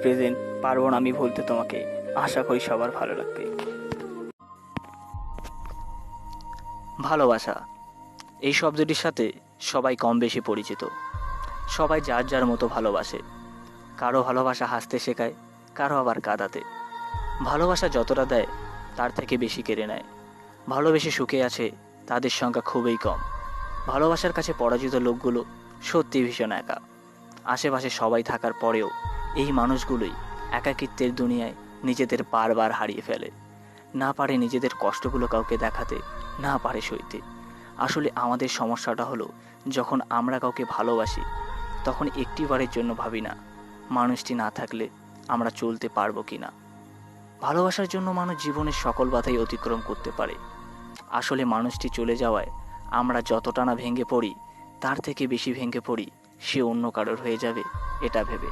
Present পারবো না আমি ভুলতে তোমাকে। আশা করি সবার ভালো লাগবে। ভালোবাসা এই শব্দটির সাথে সবাই কম বেশি পরিচিত। সবাই যার যার মতো ভালোবাসে। কারো ভালোবাসা হাসতে শেখায়, কারো আবার কাঁদাতে। ভালোবাসা যতটা দেয় তার থেকে বেশি কেড়ে নেয়। ভালোবেসে সুখে আছে তাদের সংখ্যা খুবই কম। ভালোবাসার কাছে পরাজিত লোকগুলো সত্যি ভীষণ একা। আশেপাশে সবাই থাকার পরেও এই মানুষগুলোই একাকিত্বের দুনিয়ায় নিজেদের বারবার হারিয়ে ফেলে। না পারে নিজেদের কষ্টগুলো কাউকে দেখাতে, না পারে সইতে। আসলে আমাদের সমস্যাটা হলো, যখন আমরা কাউকে ভালোবাসি তখন একটিবারের জন্য ভাবি না মানুষটি না থাকলে আমরা চলতে পারবো কি না। ভালোবাসার জন্য মানুষ জীবনের সকল বাধাই অতিক্রম করতে পারে। আসলে মানুষটি চলে যাওয়ায় আমরা যতটা না ভেঙে পড়ি, তার থেকে বেশি ভেঙে পড়ি সে অন্য কারোর হয়ে যাবে এটা ভেবে।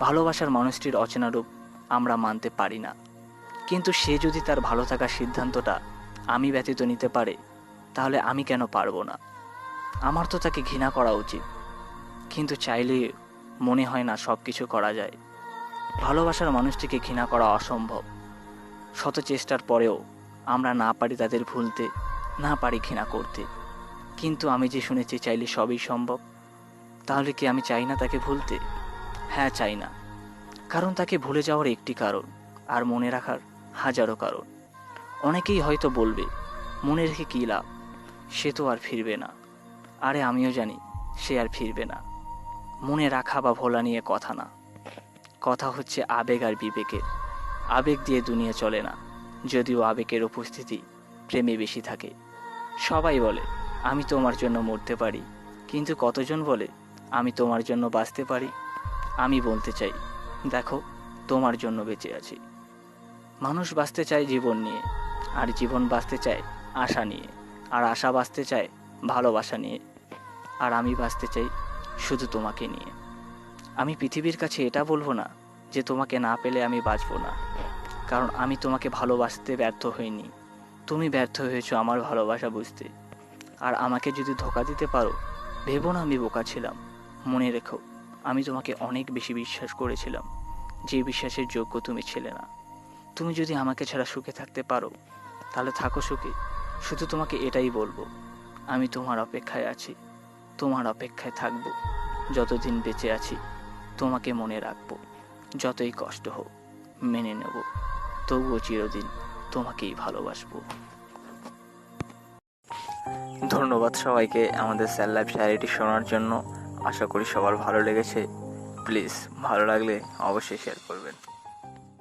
ভালোবাসার মানুষটির অচেনা রূপ আমরা মানতে পারি না, কিন্তু সে যদি তার ভালো থাকার সিদ্ধান্তটা আমি ব্যতীত নিতে পারে, তাহলে আমি কেন পারবো না? আমার তো তাকে ঘৃণা করা উচিত, কিন্তু চাইলে মনে হয় না সব কিছু করা যায়। ভালোবাসার মানুষটিকে ঘৃণা করা অসম্ভব। শত চেষ্টার পরেও আমরা না পারি তাদের ভুলতে, না পারি ঘৃণা করতে। কিন্তু আমি যে শুনেছি চাইলে সবই সম্ভব। তাহলে কি আমি চাই না তাকে ভুলতে? হ্যাঁ, চাই না। কারণ তাকে ভুলে যাওয়ার একটি কারণ, আর মনে রাখার হাজারো কারণ। অনেকেই হয়তো বলবে, মনে রেখে কী লাভ, সে তো আর ফিরবে না। আরে আমিও জানি সে আর ফিরবে না। মনে রাখা বা ভোলা নিয়ে কথা না, কথা হচ্ছে আবেগ আর বিবেকের। আবেগ দিয়ে দুনিয়া চলে না, যদিও আবেগের উপস্থিতি প্রেমে বেশি থাকে। সবাই বলে আমি তোমার জন্য মরতে পারি, কিন্তু কতজন বলে আমি তোমার জন্য বাঁচতে পারি? আমি বলতে চাই, দেখো, তোমার জন্য বেঁচে আছি। মানুষ বাঁচতে চায় জীবন নিয়ে, আর জীবন বাঁচতে চায় আশা নিয়ে, আর আশা বাঁচতে চায় ভালোবাসা নিয়ে। আর আমি বাঁচতে চাই শুধু তোমাকে নিয়ে। আমি পৃথিবীর কাছে এটা বলবো না যে তোমাকে না পেলে আমি বাঁচবো না, কারণ আমি তোমাকে ভালোবাসতে ব্যর্থ হইনি, তুমি ব্যর্থ হয়েছো আমার ভালোবাসা বুঝতে। আর আমাকে যদি ধোঁকা দিতে পারো, ভেবো না আমি বোকা ছিলাম। মনে রেখো, আমি তোমাকে অনেক বেশি বিশ্বাস করেছিলাম, যে বিশ্বাসের যোগ্য তুমি ছিলে না। তুমি যদি আমাকে ছাড়া সুখে থাকতে পারো, তাহলে থাকো সুখে। শুধু তোমাকে এটাই বলবো, আমি তোমার অপেক্ষায় আছি, তোমার অপেক্ষায় থাকবো। যতদিন বেঁচে আছি তোমাকে মনে রাখবো। যতই কষ্ট হোক মেনে নেব, তবুও চিরদিন তোমাকেই ভালোবাসবো। ধন্যবাদ সবাইকে আমাদের স্যার লাইফ শায়ারিটি শোনার জন্য। আশা করি সবার ভালো লেগেছে। প্লিজ ভালো লাগলে অবশ্যই শেয়ার করবেন।